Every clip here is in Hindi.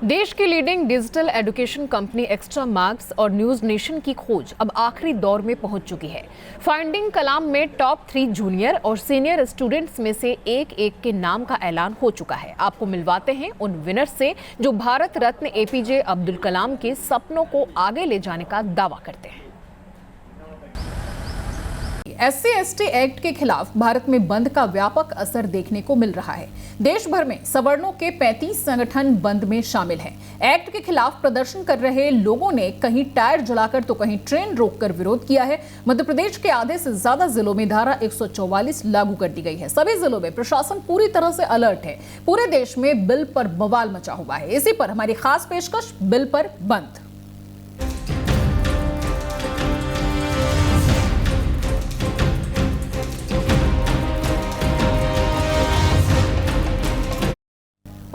देश की leading digital education company extra marks और न्यूज नेशन की खोज अब आखिरी दौर में पहुंच चुकी है। फाइंडिंग कलाम में टॉप 3 जूनियर और सीनियर स्टूडेंट्स में से एक के नाम का ऐलान हो चुका है। आपको मिलवाते हैं उन विनर्स से जो भारत रत्न एपीजे अब्दुल कलाम के सपनों को आगे ले जाने का दावा करते हैं। SC/ST एक्ट के खिलाफ भारत में बंद का व्यापक असर देखने को मिल रहा है। देश भर में सवर्णों के 35 संगठन बंद में शामिल हैं। एक्ट के खिलाफ प्रदर्शन कर रहे लोगों ने कहीं टायर जलाकर तो कहीं ट्रेन रोककर विरोध किया है। मध्य प्रदेश के आधे से ज्यादा जिलों में धारा 144 लागू कर दी गई है। सभी जिलों में प्रशासन पूरी तरह से अलर्ट है। पूरे देश में बिल पर बवाल मचा हुआ है। इसी पर हमारी खास पेशकश, बिल पर बंद।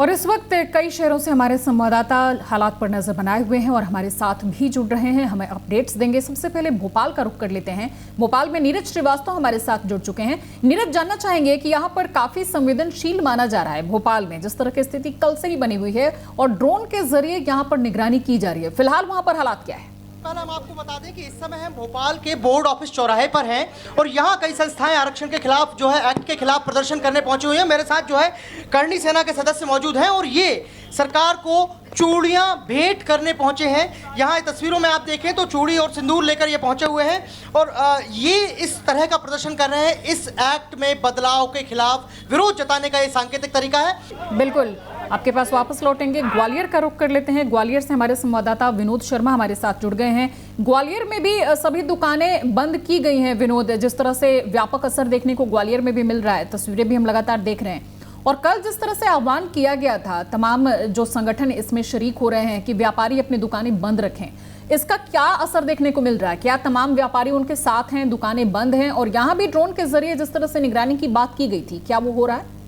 और इस वक्त कई शहरों से हमारे संवाददाता हालात पर नजर बनाए हुए हैं और हमारे साथ भी जुड़ रहे हैं, हमें अपडेट्स देंगे। सबसे पहले भोपाल का रुख कर लेते हैं। भोपाल में नीरज श्रीवास्तव हमारे साथ जुड़ चुके हैं। नीरज, जानना चाहेंगे कि यहाँ पर काफी संवेदनशील माना जा रहा है भोपाल में, जिस तरह की स्थिति कल से ही बनी हुई है और ड्रोन के जरिए यहाँ पर निगरानी की जा रही है। फिलहाल वहाँ पर हालात क्या है? पहले हम आपको बता दें कि इस समय हम भोपाल के बोर्ड ऑफिस चौराहे पर हैं और यहाँ कई संस्थाएं आरक्षण के खिलाफ जो है एक्ट के खिलाफ प्रदर्शन करने पहुंची हुई हैं। मेरे साथ जो है करणी सेना के सदस्य मौजूद हैं और ये सरकार को चूड़ियां भेंट करने पहुंचे हैं। यहाँ तस्वीरों में आप देखें तो चूड़ी और सिंदूर लेकर ये पहुंचे हुए हैं और ये इस तरह का प्रदर्शन कर रहे हैं। इस एक्ट में बदलाव के खिलाफ विरोध जताने का ये सांकेतिक तरीका है। बिल्कुल, आपके पास वापस लौटेंगे। ग्वालियर का रुख कर लेते हैं। ग्वालियर से हमारे संवाददाता विनोद शर्मा हमारे साथ जुड़ गए हैं। ग्वालियर में भी सभी दुकानें बंद की गई हैं। विनोद, जिस तरह से व्यापक असर देखने को ग्वालियर में भी मिल रहा है, तस्वीरें भी हम लगातार देख रहे हैं। और कल जिस तरह से आह्वान किया गया था, तमाम जो संगठन इसमें शरीक हो रहे हैं कि व्यापारी अपनी दुकानें बंद रखें, इसका क्या असर देखने को मिल रहा है? क्या तमाम व्यापारी उनके साथ हैं, दुकानें बंद हैं? और यहाँ भी ड्रोन के जरिए जिस तरह से निगरानी की बात की गई थी, क्या वो हो रहा है?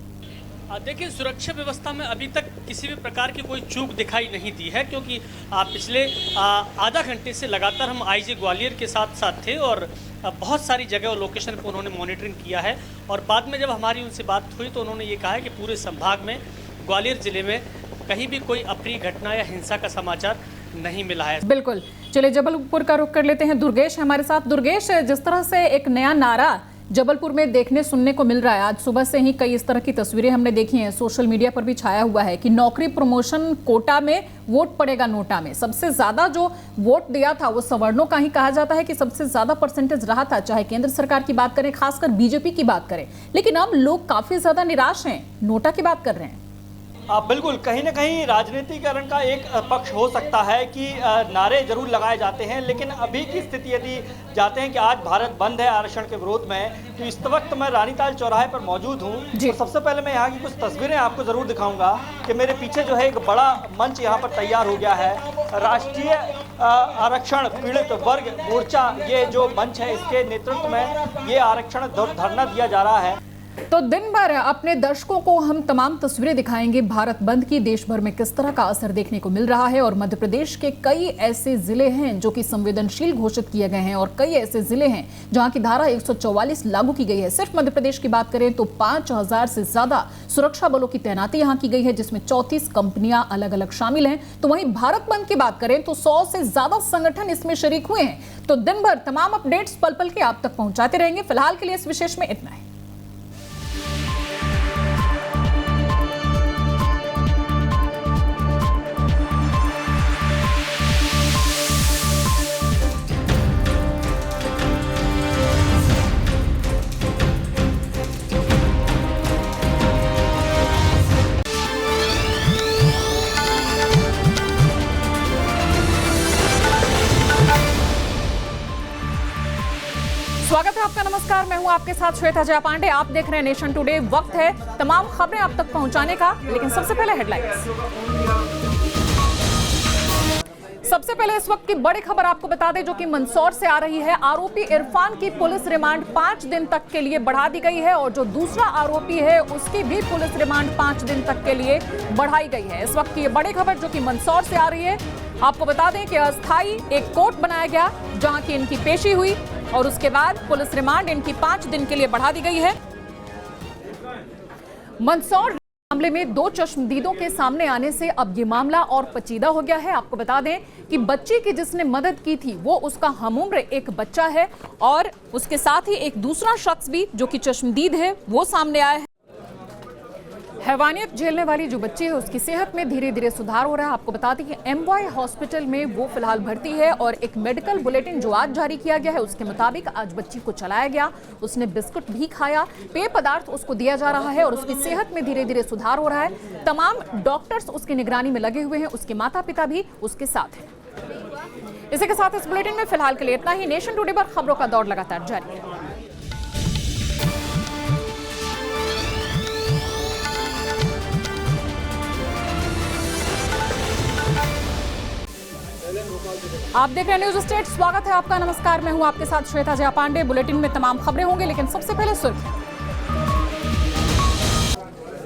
देखिए, सुरक्षा व्यवस्था में अभी तक किसी भी प्रकार की कोई चूक दिखाई नहीं दी है, क्योंकि पिछले आधा घंटे से लगातार हम आईजी ग्वालियर के साथ साथ थे और बहुत सारी जगह और लोकेशन पर उन्होंने मॉनिटरिंग किया है। और बाद में जब हमारी उनसे बात हुई तो उन्होंने ये कहा है कि पूरे संभाग में, ग्वालियर जिले में कहीं भी कोई अप्रिय घटना या हिंसा का समाचार नहीं मिला है। बिल्कुल, चलिए जबलपुर का रुख कर लेते हैं। दुर्गेश हमारे साथ। दुर्गेश, जिस तरह से एक नया नारा जबलपुर में देखने सुनने को मिल रहा है, आज सुबह से ही कई इस तरह की तस्वीरें हमने देखी हैं, सोशल मीडिया पर भी छाया हुआ है कि नौकरी प्रमोशन कोटा में वोट पड़ेगा नोटा में। सबसे ज्यादा जो वोट दिया था वो सवर्णों का ही कहा जाता है कि सबसे ज्यादा परसेंटेज रहा था, चाहे केंद्र सरकार की बात करें, खासकर बीजेपी की बात करें। लेकिन अब लोग काफी ज्यादा निराश हैं, नोटा की बात कर रहे हैं। बिल्कुल, कहीं ना कहीं राजनीतिकरण का एक पक्ष हो सकता है कि नारे जरूर लगाए जाते हैं, लेकिन अभी की स्थिति यदि जाते हैं कि आज भारत बंद है आरक्षण के विरोध में, तो इस वक्त मैं रानीताल चौराहे पर मौजूद हूँ। तो सबसे पहले मैं यहाँ की कुछ तस्वीरें आपको जरूर दिखाऊंगा कि मेरे पीछे जो है एक बड़ा मंच यहाँ पर तैयार हो गया है। राष्ट्रीय आरक्षण पीड़ित वर्ग मोर्चा, ये जो मंच है, इसके नेतृत्व में ये आरक्षण धरना दिया जा रहा है। तो दिन भर अपने दर्शकों को हम तमाम तस्वीरें दिखाएंगे भारत बंद की, देश भर में किस तरह का असर देखने को मिल रहा है। और मध्य प्रदेश के कई ऐसे जिले हैं जो कि संवेदनशील घोषित किए गए हैं और कई ऐसे जिले हैं जहां की धारा 144 लागू की गई है। सिर्फ मध्य प्रदेश की बात करें तो 5000 से ज्यादा सुरक्षा बलों की तैनाती यहां की गई है, जिसमें 34 कंपनियां अलग अलग शामिल हैं। तो वहीं भारत बंद की बात करें तो 100 से ज्यादा संगठन इसमें शरीक हुए हैं। तो दिन भर तमाम अपडेट्स पल पल के आप तक पहुंचाते रहेंगे। फिलहाल के लिए इस विशेष में इतना है। स्वागत है आपका, नमस्कार। मैं हूं आपके साथ श्वेता जया पांडे। आप देख रहे हैं नेशन टुडे। वक्त है तमाम खबरें आप तक पहुंचाने का, लेकिन सबसे पहले हेडलाइंस। सबसे पहले इस वक्त की बड़ी खबर आपको बता दें जो कि मंदसौर से आ रही है। आरोपी इरफान की पुलिस रिमांड 5 दिन तक के लिए बढ़ा दी गई है और जो दूसरा आरोपी है उसकी भी पुलिस रिमांड 5 दिन तक के लिए बढ़ाई गई है। इस वक्त की बड़ी खबर जो कि मंदसौर से आ रही है, आपको बता दें कि अस्थायी एक कोर्ट बनाया गया जहां की इनकी पेशी हुई और उसके बाद पुलिस रिमांड इनकी 5 दिन के लिए बढ़ा दी गई है। मंदसौर मामले में 2 चश्मदीदों के सामने आने से अब ये मामला और पेचीदा हो गया है। आपको बता दें कि बच्ची की जिसने मदद की थी वो उसका हमउम्र एक बच्चा है और उसके साथ ही एक दूसरा शख्स भी जो कि चश्मदीद है वो सामने आया है। हैवानियत झेलने वाली जो बच्ची है उसकी सेहत में धीरे धीरे सुधार हो रहा है। आपको बता दें कि MY हॉस्पिटल में वो फिलहाल भर्ती है और एक मेडिकल बुलेटिन जो आज जारी किया गया है उसके मुताबिक आज बच्ची को चलाया गया, उसने बिस्कुट भी खाया, पेय पदार्थ उसको दिया जा रहा है और उसकी सेहत में धीरे धीरे सुधार हो रहा है। तमाम डॉक्टर्स उसकी निगरानी में लगे हुए हैं, उसके माता पिता भी उसके साथ हैं। इसी के साथ इस बुलेटिन में फिलहाल के लिए इतना ही। नेशन टुडे पर खबरों का दौर लगातार जारी है। आप देख रहे हैं न्यूज स्टेट, स्वागत है आपका। नमस्कार, मैं हूं आपके साथ श्वेता जया पांडे। बुलेटिन में तमाम खबरें होंगी लेकिन सबसे पहले सुर्खियां।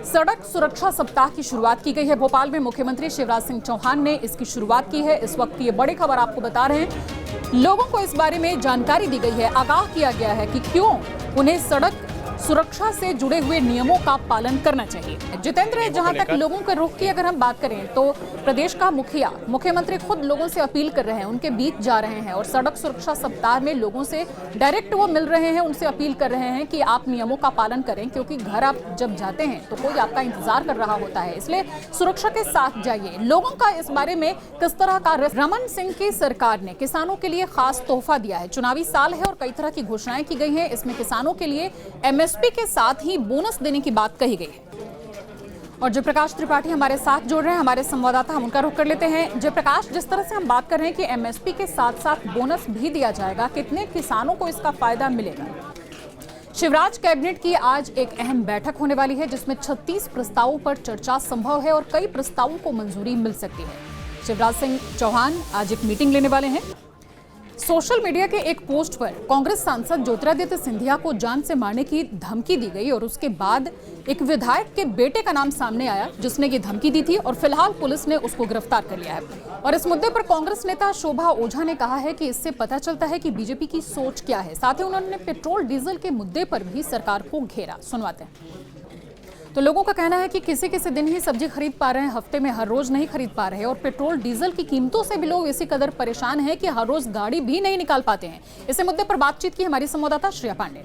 सड़क सुरक्षा सप्ताह की शुरुआत की गई है। भोपाल में मुख्यमंत्री शिवराज सिंह चौहान ने इसकी शुरुआत की है। इस वक्त की ये बड़ी खबर आपको बता रहे हैं। लोगों को इस बारे में जानकारी दी गई है, आगाह किया गया है कि क्यों उन्हें सड़क सुरक्षा से जुड़े हुए नियमों का पालन करना चाहिए। जितेंद्र, जहां तक लोगों के रुख की अगर हम बात करें तो प्रदेश का मुख्यमंत्री खुद लोगों से अपील कर रहे हैं, उनके बीच जा रहे हैं और सड़क सुरक्षा सप्ताह में लोगों से डायरेक्ट वो मिल रहे हैं, उनसे अपील कर रहे हैं कि आप नियमों का पालन करें, क्योंकि घर आप जब जाते हैं तो कोई आपका इंतजार कर रहा होता है, इसलिए सुरक्षा के साथ जाइए। लोगों का इस बारे में किस तरह का रमन सिंह की सरकार ने किसानों के लिए खास तोहफा दिया है। चुनावी साल है और कई तरह की घोषणाएं की गई हैं। इसमें किसानों के लिए MSP के साथ ही बोनस देने की बात कही गई है। और जयप्रकाश त्रिपाठी हमारे साथ जुड़ रहे हैं, हमारे संवाददाता, हम उनका रुख कर लेते हैं। जयप्रकाश, जिस तरह से हम बात कर रहे हैं कि MSP के साथ साथ बोनस भी दिया जाएगा, कितने किसानों को इसका फायदा मिलेगा? शिवराज कैबिनेट की आज एक अहम बैठक होने वाली है जिसमें 36 प्रस्तावों पर चर्चा संभव है और कई प्रस्तावों को मंजूरी मिल सकती है। शिवराज सिंह चौहान आज एक मीटिंग लेने वाले हैं। सोशल मीडिया के एक पोस्ट पर कांग्रेस सांसद ज्योतिरादित्य सिंधिया को जान से मारने की धमकी दी गई और उसके बाद एक विधायक के बेटे का नाम सामने आया जिसने ये धमकी दी थी और फिलहाल पुलिस ने उसको गिरफ्तार कर लिया है। और इस मुद्दे पर कांग्रेस नेता शोभा ओझा ने कहा है कि इससे पता चलता है कि बीजेपी की सोच क्या है। साथ ही उन्होंने पेट्रोल डीजल के मुद्दे पर भी सरकार को घेरा। सुनवाते हैं। तो लोगों का कहना है कि किसी किसी दिन ही सब्जी खरीद पा रहे हैं, हफ्ते में हर रोज नहीं खरीद पा रहे और पेट्रोल डीजल की कीमतों से भी लोग इसी कदर परेशान हैं कि हर रोज गाड़ी भी नहीं निकाल पाते हैं। इस मुद्दे पर बातचीत की हमारी संवाददाता श्रेया पांडे ने।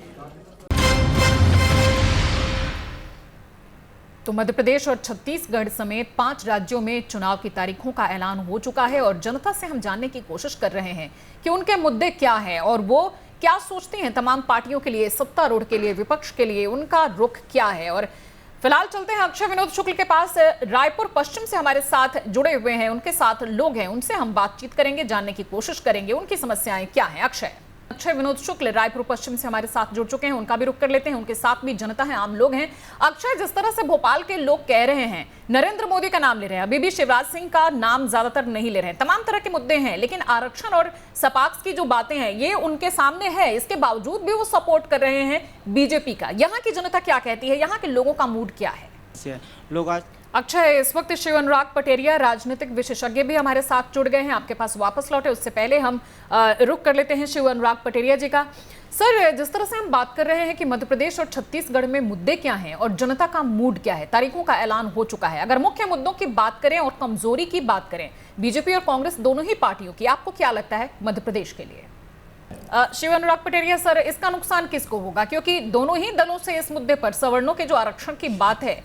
तो मध्य प्रदेश और छत्तीसगढ़ समेत 5 राज्यों में चुनाव की तारीखों का ऐलान हो चुका है और जनता से हम जानने की कोशिश कर रहे हैं कि उनके मुद्दे क्या हैं और वो क्या सोचते हैं। तमाम पार्टियों के लिए, सत्तारूढ़ के लिए, विपक्ष के लिए उनका रुख क्या है। और फिलहाल चलते हैं अक्षय विनोद शुक्ल के पास। रायपुर पश्चिम से हमारे साथ जुड़े हुए हैं, उनके साथ लोग हैं, उनसे हम बातचीत करेंगे, जानने की कोशिश करेंगे उनकी समस्याएं क्या हैं। अक्षय विनोद शुक्ल रायपुर पश्चिम से हमारे साथ जुड़ चुके हैं, उनका भी रुख कर लेते हैं। उनके साथ भी जनता है, आम लोग हैं। अक्षय, जिस तरह से भोपाल के लोग कह रहे हैं, नरेंद्र मोदी का नाम ले रहे हैं, अभी भी शिवराज सिंह का नाम ज्यादातर नहीं ले रहे हैं, तमाम तरह के मुद्दे हैं, लेकिन आरक्षण और सपाक्स की जो बातें हैं ये उनके सामने है, इसके बावजूद भी वो सपोर्ट कर रहे हैं बीजेपी का। यहाँ की जनता क्या कहती है, यहाँ के लोगों का मूड क्या है? लोग आज अक्षय, इस वक्त शिव अनुराग पटेरिया राजनीतिक विशेषज्ञ भी हमारे साथ जुड़ गए हैं, आपके पास वापस लौटे। उससे पहले हम रुख कर लेते हैं शिव अनुराग पटेरिया जी का। सर, जिस तरह से हम बात कर रहे हैं कि मध्य प्रदेश और छत्तीसगढ़ में मुद्दे क्या हैं और जनता का मूड क्या है, तारीखों का ऐलान हो चुका है, अगर मुख्य मुद्दों की बात करें और कमजोरी की बात करें बीजेपी और कांग्रेस दोनों ही पार्टियों की, आपको क्या लगता है मध्य प्रदेश के लिए? शिव अनुराग पटेरिया सर, इसका नुकसान किसको होगा, क्योंकि दोनों ही दलों से इस मुद्दे पर, सवर्णों के जो आरक्षण की बात है,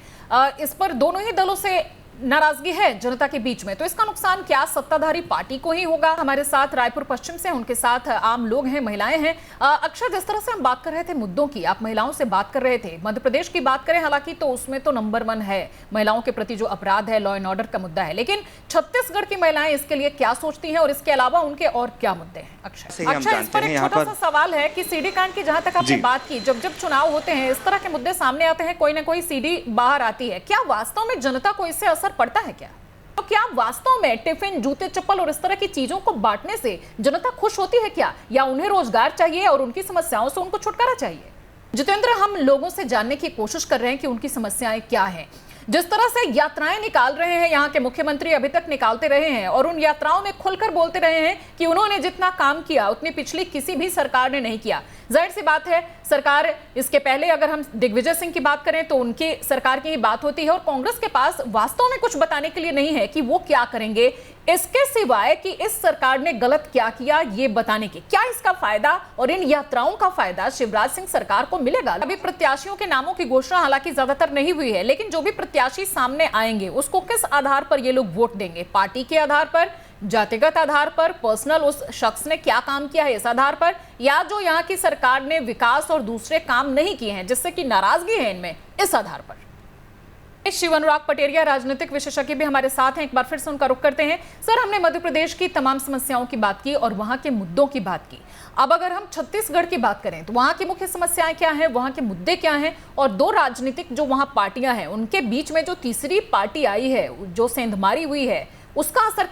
इस पर दोनों ही दलों से नाराजगी है जनता के बीच में, तो इसका नुकसान क्या सत्ताधारी पार्टी को ही होगा? हमारे साथ रायपुर पश्चिम से, उनके साथ आम लोग हैं, महिलाएं हैं। अक्षय, जिस तरह से हम बात कर रहे थे मुद्दों की, आप महिलाओं से बात कर रहे थे, मध्य प्रदेश की बात करें हालांकि तो उसमें तो नंबर 1 है महिलाओं के प्रति जो अपराध है, लॉ एंड ऑर्डर का मुद्दा है, लेकिन छत्तीसगढ़ की महिलाएं इसके लिए क्या सोचती हैं और इसके अलावा उनके और क्या मुद्दे हैं? अक्षय, इस पर एक छोटा सा सवाल है कि सीडी कांड की जहां तक आपने बात की, जब जब चुनाव होते हैं इस तरह के मुद्दे सामने आते हैं, कोई ना कोई सीडी बाहर आती है, क्या वास्तव में जनता को इससे असर पड़ता है क्या? तो क्या वास्तव में टिफिन, जूते, चप्पल और इस तरह की चीजों को बांटने से जनता खुश होती है क्या, या उन्हें रोजगार चाहिए और उनकी समस्याओं से उनको छुटकारा चाहिए? जितेंद्र, हम लोगों से जानने की कोशिश कर रहे हैं कि उनकी समस्याएं क्या हैं। जिस तरह से यात्राएं निकाल रहे हैं यहाँ के मुख्यमंत्री, अभी तक निकालते रहे हैं और उन यात्राओं में खुलकर बोलते रहे हैं कि उन्होंने जितना काम किया उतनी पिछली किसी भी सरकार ने नहीं किया। जाहिर सी बात है, सरकार इसके पहले अगर हम दिग्विजय सिंह की बात करें तो उनकी सरकार की ही बात होती है और कांग्रेस के पास वास्तव में कुछ बताने के लिए नहीं है कि वो क्या करेंगे, इसके सिवाय कि इस सरकार ने गलत क्या किया ये बताने की। क्या इसका फायदा और इन यात्राओं का फायदा शिवराज सिंह सरकार को मिलेगा? अभी प्रत्याशियों के नामों की घोषणा हालांकि ज्यादातर नहीं हुई है, लेकिन जो भी प्रत्याशी सामने आएंगे उसको किस आधार पर ये लोग वोट देंगे? पार्टी के आधार पर, जातिगत आधार पर, पर्सनल उस शख्स ने क्या काम किया है इस आधार पर, या जो यहाँ की सरकार ने विकास और दूसरे काम नहीं किए हैं जिससे कि नाराजगी है इनमें, इस आधार पर? शिव अनुराग पटेरिया राजनीतिक विशेषज्ञ भी हमारे साथ हैं, एक बार फिर से उनका रुख करते हैं। सर, हमने मध्य प्रदेश की तमाम समस्याओं की बात की और वहां के मुद्दों की बात की। अब अगर हम छत्तीसगढ़ की बात करें तो वहां की मुख्य समस्याएं क्या हैं, वहां के मुद्दे क्या हैं, और दो राजनीतिक जो वहां पार्टियां हैं उनके बीच में जो तीसरी पार्टी आई है, जो सेंधमारी हुई है, उसका असर